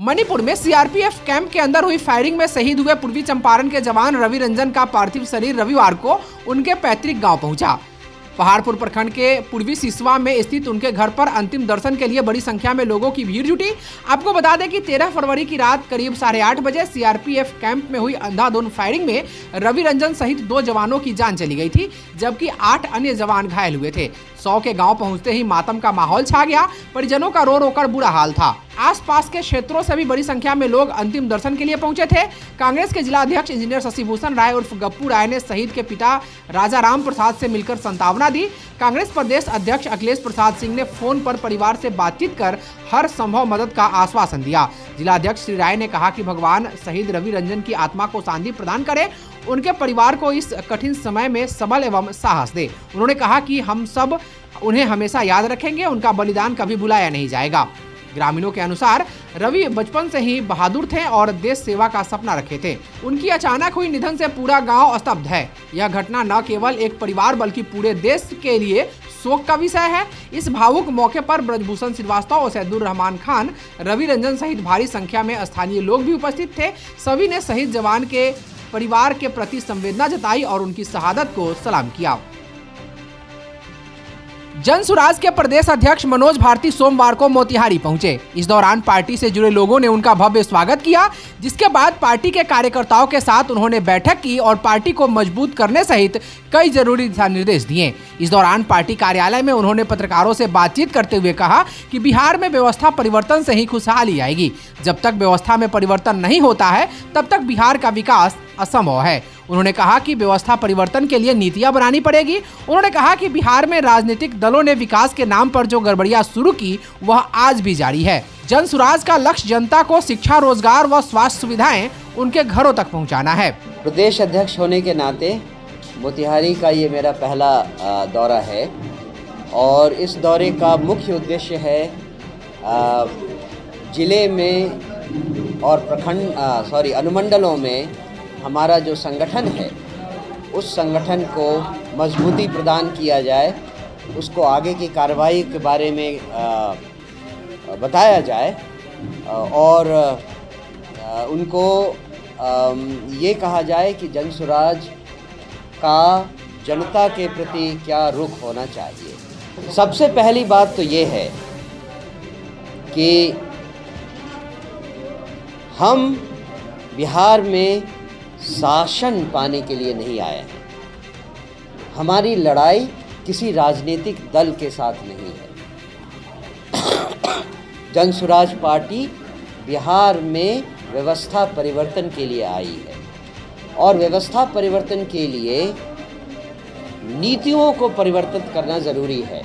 मणिपुर में CRPF camp के अंदर हुई फायरिंग में शहीद हुए पूर्वी चंपारण के जवान रवि रंजन का पार्थिव शरीर रविवार को उनके पैतृक गांव पहुंचा। पहाड़पुर प्रखंड के पूर्वी सिसवा में स्थित उनके घर पर अंतिम दर्शन के लिए बड़ी संख्या में लोगों की भीड़ जुटी। आपको बता दें कि 13 फरवरी की रात करीब 8:30 बजे सीआरपीएफ कैंप में हुई अंधाधुंध फायरिंग में रवि रंजन सहित 2 जवानों की जान चली गई थी, जबकि 8 अन्य जवान घायल हुए थे। 100 के गांव पहुंचते ही मातम का माहौल छा गया। परिजनों का रो रोकर बुरा हाल था। आसपास के क्षेत्रों से भी बड़ी संख्या में लोग अंतिम दर्शन के लिए पहुंचे थे। कांग्रेस के जिला अध्यक्ष इंजीनियर शशिभूषण राय उर्फ गप्पू राय ने शहीद के पिता राजा राम प्रसाद से मिलकर सांत्वना दी। कांग्रेस प्रदेश अध्यक्ष अखिलेश प्रसाद सिंह ने फोन पर परिवार से बातचीत कर हर संभव मदद का आश्वासन दिया। जिला अध्यक्ष श्री राय ने कहा कि भगवान शहीद रवि रंजन की आत्मा को शांति प्रदान करे, उनके परिवार को इस कठिन समय में सबल एवं साहस दे। उन्होंने कहा कि हम सब उन्हें हमेशा याद रखेंगे, उनका बलिदान कभी भुलाया नहीं जाएगा। ग्रामीणों के अनुसार रवि बचपन से ही बहादुर थे और देश सेवा का सपना रखे थे। उनकी अचानक हुई निधन से पूरा गांव स्तब्ध है। यह घटना न केवल एक परिवार बल्कि पूरे देश के लिए शोक का विषय है। इस भावुक मौके पर ब्रजभूषण श्रीवास्तव और सैदुर रहमान खान, रवि रंजन सहित भारी संख्या में स्थानीय लोग भी उपस्थित थे। सभी ने शहीद जवान के परिवार के प्रति संवेदना जताई और उनकी शहादत को सलाम किया। जन सुराज के प्रदेश अध्यक्ष मनोज भारती सोमवार को मोतिहारी पहुंचे। इस दौरान पार्टी से जुड़े लोगों ने उनका भव्य स्वागत किया, जिसके बाद पार्टी के कार्यकर्ताओं के साथ उन्होंने बैठक की और पार्टी को मजबूत करने सहित कई जरूरी दिशा निर्देश दिए। इस दौरान पार्टी कार्यालय में उन्होंने पत्रकारों से बातचीत करते हुए कहा कि बिहार में व्यवस्था परिवर्तन से ही खुशहाली आएगी। जब तक व्यवस्था में परिवर्तन नहीं होता है तब तक बिहार का विकास असंभव है। उन्होंने कहा कि व्यवस्था परिवर्तन के लिए नीतियां बनानी पड़ेगी। उन्होंने कहा कि बिहार में राजनीतिक दलों ने विकास के नाम पर जो गड़बड़ियां शुरू की वह आज भी जारी है। जन सुराज का लक्ष्य जनता को शिक्षा, रोजगार व स्वास्थ्य सुविधाएं उनके घरों तक पहुंचाना है। प्रदेश अध्यक्ष होने के नाते मोतिहारी का ये मेरा पहला दौरा है और इस दौरे का मुख्य उद्देश्य है जिले में और अनुमंडलों में हमारा जो संगठन है उस संगठन को मजबूती प्रदान किया जाए, उसको आगे की कार्रवाई के बारे में बताया जाए और उनको ये कहा जाए कि जन सुराज का जनता के प्रति क्या रुख होना चाहिए। सबसे पहली बात तो ये है कि हम बिहार में शासन पाने के लिए नहीं आए हैं। हमारी लड़ाई किसी राजनीतिक दल के साथ नहीं है। जन सुराज पार्टी बिहार में व्यवस्था परिवर्तन के लिए आई है और व्यवस्था परिवर्तन के लिए नीतियों को परिवर्तित करना ज़रूरी है।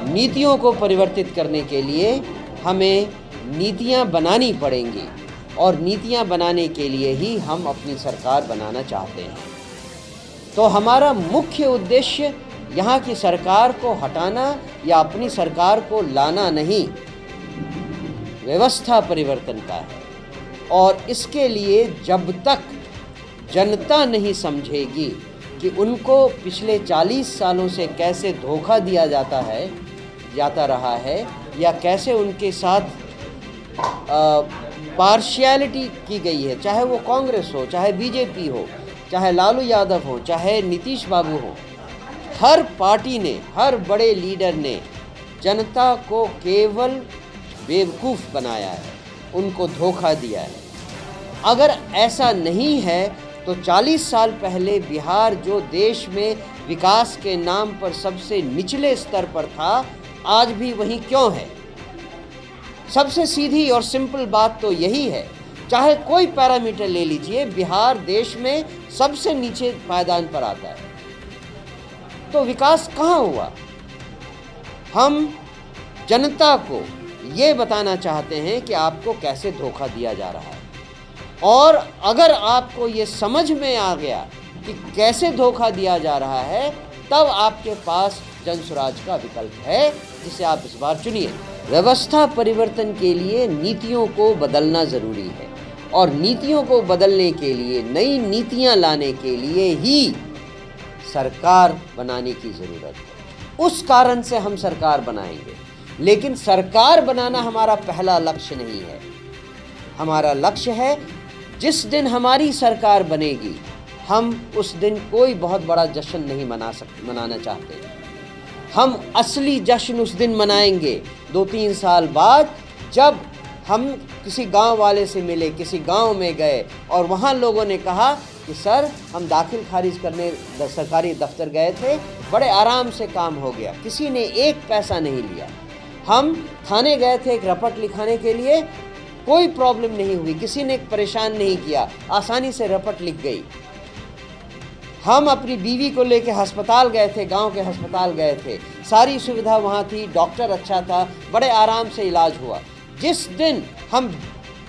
नीतियों को परिवर्तित करने के लिए हमें नीतियां बनानी पड़ेंगी और नीतियां बनाने के लिए ही हम अपनी सरकार बनाना चाहते हैं। तो हमारा मुख्य उद्देश्य यहाँ की सरकार को हटाना या अपनी सरकार को लाना नहीं, व्यवस्था परिवर्तन का है। और इसके लिए जब तक जनता नहीं समझेगी कि उनको पिछले 40 सालों से कैसे धोखा दिया जाता रहा है या कैसे उनके साथ पार्शियलिटी की गई है, चाहे वो कांग्रेस हो, चाहे बीजेपी हो, चाहे लालू यादव हो, चाहे नीतीश बाबू हो, हर पार्टी ने, हर बड़े लीडर ने जनता को केवल बेवकूफ़ बनाया है, उनको धोखा दिया है। अगर ऐसा नहीं है तो 40 साल पहले बिहार जो देश में विकास के नाम पर सबसे निचले स्तर पर था, आज भी वहीं क्यों है? सबसे सीधी और सिंपल बात तो यही है। चाहे कोई पैरामीटर ले लीजिए, बिहार देश में सबसे नीचे पायदान पर आता है। तो विकास कहाँ हुआ? हम जनता को ये बताना चाहते हैं कि आपको कैसे धोखा दिया जा रहा है और अगर आपको ये समझ में आ गया कि कैसे धोखा दिया जा रहा है, तब आपके पास जन सुराज का विकल्प है, जिसे आप इस बार चुनिए। व्यवस्था परिवर्तन के लिए नीतियों को बदलना ज़रूरी है और नीतियों को बदलने के लिए, नई नीतियां लाने के लिए ही सरकार बनाने की ज़रूरत है। उस कारण से हम सरकार बनाएंगे, लेकिन सरकार बनाना हमारा पहला लक्ष्य नहीं है। हमारा लक्ष्य है जिस दिन हमारी सरकार बनेगी हम उस दिन कोई बहुत बड़ा जश्न नहीं मनाना चाहते। हम असली जश्न उस दिन मनाएंगे 2-3 साल बाद, जब हम किसी गांव वाले से मिले, किसी गांव में गए और वहां लोगों ने कहा कि सर हम दाखिल खारिज करने सरकारी दफ्तर गए थे, बड़े आराम से काम हो गया, किसी ने एक पैसा नहीं लिया। हम थाने गए थे एक रपट लिखाने के लिए, कोई प्रॉब्लम नहीं हुई, किसी ने परेशान नहीं किया, आसानी से रपट लिख गई। हम अपनी बीवी को लेकर अस्पताल गए थे, गांव के अस्पताल गए थे, सारी सुविधा वहाँ थी, डॉक्टर अच्छा था, बड़े आराम से इलाज हुआ। जिस दिन हम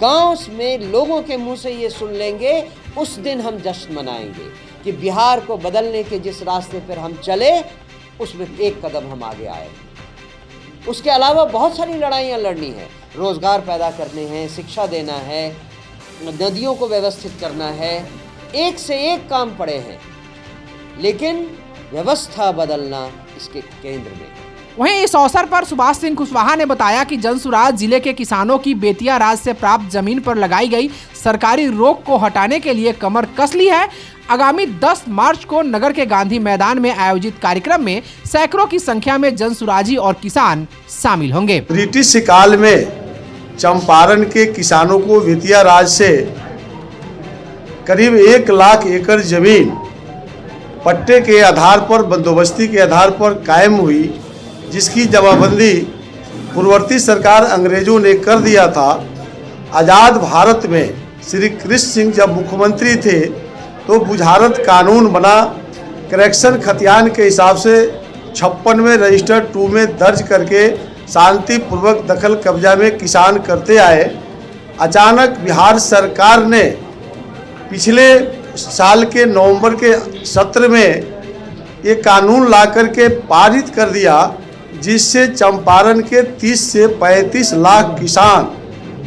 गांव में लोगों के मुंह से ये सुन लेंगे उस दिन हम जश्न मनाएंगे कि बिहार को बदलने के जिस रास्ते पर हम चले उसमें एक कदम हम आगे आए। उसके अलावा बहुत सारी लड़ाइयाँ लड़नी है, रोज़गार पैदा करने हैं, शिक्षा देना है, नदियों को व्यवस्थित करना है, एक से एक काम पड़े हैं, लेकिन व्यवस्था बदलना इसके केंद्र में। वहीं इस अवसर पर सुभाष सिंह कुशवाहा ने बताया कि जनसुराज जिले के किसानों की बेतिया राज से प्राप्त जमीन पर लगाई गई सरकारी रोक को हटाने के लिए कमर कस ली है। आगामी 10 मार्च को नगर के गांधी मैदान में आयोजित कार्यक्रम में सैकड़ों की संख्या में जनसुराजी और किसान शामिल होंगे। ब्रिटिश काल में चंपारण के किसानों को बेतिया राज से करीब 1 लाख एकड़ जमीन पट्टे के आधार पर, बंदोबस्ती के आधार पर कायम हुई, जिसकी जमाबंदी पूर्ववर्ती सरकार अंग्रेजों ने कर दिया था। आज़ाद भारत में श्री कृष्ण सिंह जब मुख्यमंत्री थे तो बुझारत कानून बना, करेक्शन खतियान के हिसाब से 56 में रजिस्टर 2 में दर्ज करके शांतिपूर्वक दखल कब्जा में किसान करते आए। अचानक बिहार सरकार ने पिछले साल के नवंबर के सत्र में ये कानून ला करके पारित कर दिया, जिससे चंपारण के 30 से 35 लाख किसान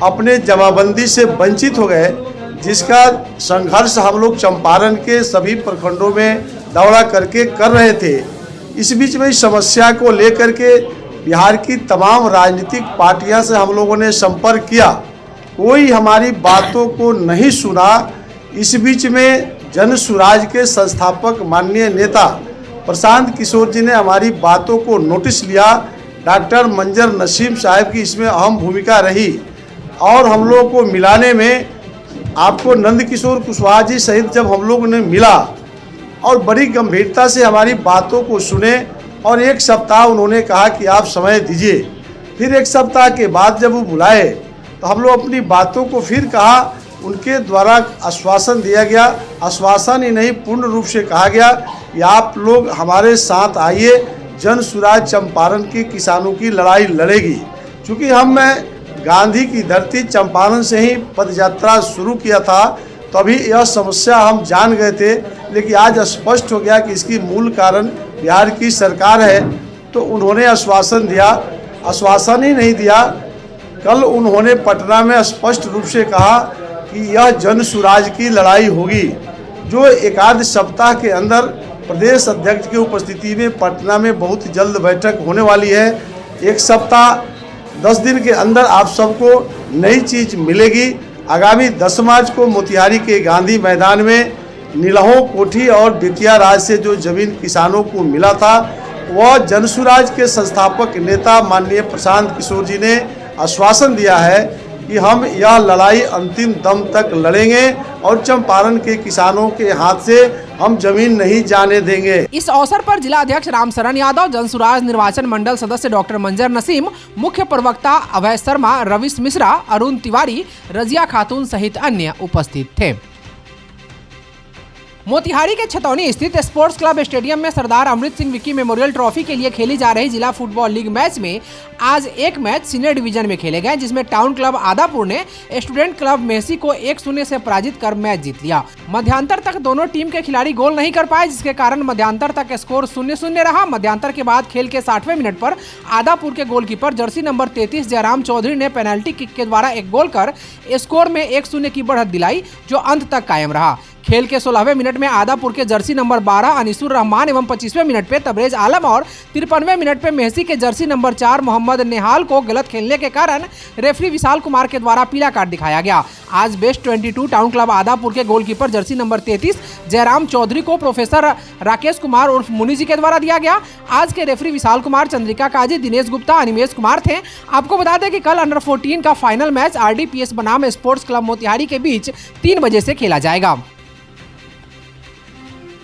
अपने जमाबंदी से वंचित हो गए, जिसका संघर्ष हम लोग चंपारण के सभी प्रखंडों में दौड़ा करके कर रहे थे। इस बीच में इस समस्या को लेकर के बिहार की तमाम राजनीतिक पार्टियां से हम लोगों ने संपर्क किया, कोई हमारी बातों को नहीं सुना। इस बीच में जनसुराज के संस्थापक माननीय नेता प्रशांत किशोर जी ने हमारी बातों को नोटिस लिया। डॉक्टर मंजर नसीम साहब की इसमें अहम भूमिका रही और हम लोगों को मिलाने में आपको नंद किशोर कुशवाहा जी सहित जब हम लोगों ने मिला और बड़ी गंभीरता से हमारी बातों को सुने और 1 सप्ताह उन्होंने कहा कि आप समय दीजिए। फिर 1 सप्ताह के बाद जब वो बुलाए तो हम लोग अपनी बातों को फिर कहा, उनके द्वारा आश्वासन दिया गया, आश्वासन ही नहीं पूर्ण रूप से कहा गया कि आप लोग हमारे साथ आइए, जनसुराज चंपारण के किसानों की लड़ाई लड़ेगी। चूँकि मैं गांधी की धरती चंपारण से ही पदयात्रा शुरू किया था, तभी यह समस्या हम जान गए थे, लेकिन आज स्पष्ट हो गया कि इसकी मूल कारण बिहार की सरकार है। तो उन्होंने आश्वासन दिया, आश्वासन ही नहीं दिया, कल उन्होंने पटना में स्पष्ट रूप से कहा कि यह जनसुराज की लड़ाई होगी, जो 1 सप्ताह के अंदर प्रदेश अध्यक्ष की उपस्थिति में पटना में बहुत जल्द बैठक होने वाली है। 1 सप्ताह 10 दिन के अंदर आप सबको नई चीज़ मिलेगी। आगामी 10 मार्च को मोतिहारी के गांधी मैदान में नीलहो कोठी और बेतिया राज से जो जमीन किसानों को मिला था, वह जनसुराज के संस्थापक नेता माननीय प्रशांत किशोर जी ने आश्वासन दिया है कि हम यह लड़ाई अंतिम दम तक लड़ेंगे और चंपारण के किसानों के हाथ से हम जमीन नहीं जाने देंगे। इस अवसर पर जिला अध्यक्ष रामशरण यादव, जनसुराज निर्वाचन मंडल सदस्य डॉक्टर मंजर नसीम, मुख्य प्रवक्ता अभय शर्मा, रविश मिश्रा, अरुण तिवारी, रजिया खातून सहित अन्य उपस्थित थे। मोतिहारी के छतौनी स्थित स्पोर्ट्स क्लब स्टेडियम में सरदार अमृत सिंह विकी मेमोरियल ट्रॉफी के लिए खेली जा रही जिला फुटबॉल लीग मैच में आज एक मैच सीनियर डिवीजन में खेले गए, जिसमें टाउन क्लब आदापुर ने स्टूडेंट क्लब मेहसी को 1-0 से पराजित कर मैच जीत लिया। मध्यांतर तक दोनों टीम के खिलाड़ी गोल नहीं कर पाए, जिसके कारण मध्यांतर तक स्कोर 0-0 रहा। मध्यांतर के बाद खेल के 60वें मिनट पर आदापुर के goalkeeper jersey number 33 Jairam Chaudhary ने पेनल्टी किक के द्वारा एक गोल कर स्कोर में 1-0 की बढ़त दिलाई, जो अंत तक कायम रहा। खेल के 16वें मिनट में आदापुर के जर्सी नंबर 12 अनीसुर रहमान एवं 25वें मिनट पे तबरेज आलम और 53वें मिनट पे मेहसी के जर्सी नंबर 4 मोहम्मद नेहाल को गलत खेलने के कारण रेफरी विशाल कुमार के द्वारा पीला कार्ड दिखाया गया। आज बेस्ट 22 टाउन क्लब आदापुर के goalkeeper jersey number 33 Jairam Chaudhary को प्रोफेसर राकेश कुमार उर्फ मुनि जी के द्वारा दिया गया। आज के रेफरी विशाल कुमार, चंद्रिका काजी, दिनेश गुप्ता, अनिमेश कुमार थे। आपको बता दें कि कल अंडर 14 का फाइनल मैच RDPS बनाम स्पोर्ट्स क्लब मोतिहारी के बीच 3 बजे से खेला जाएगा।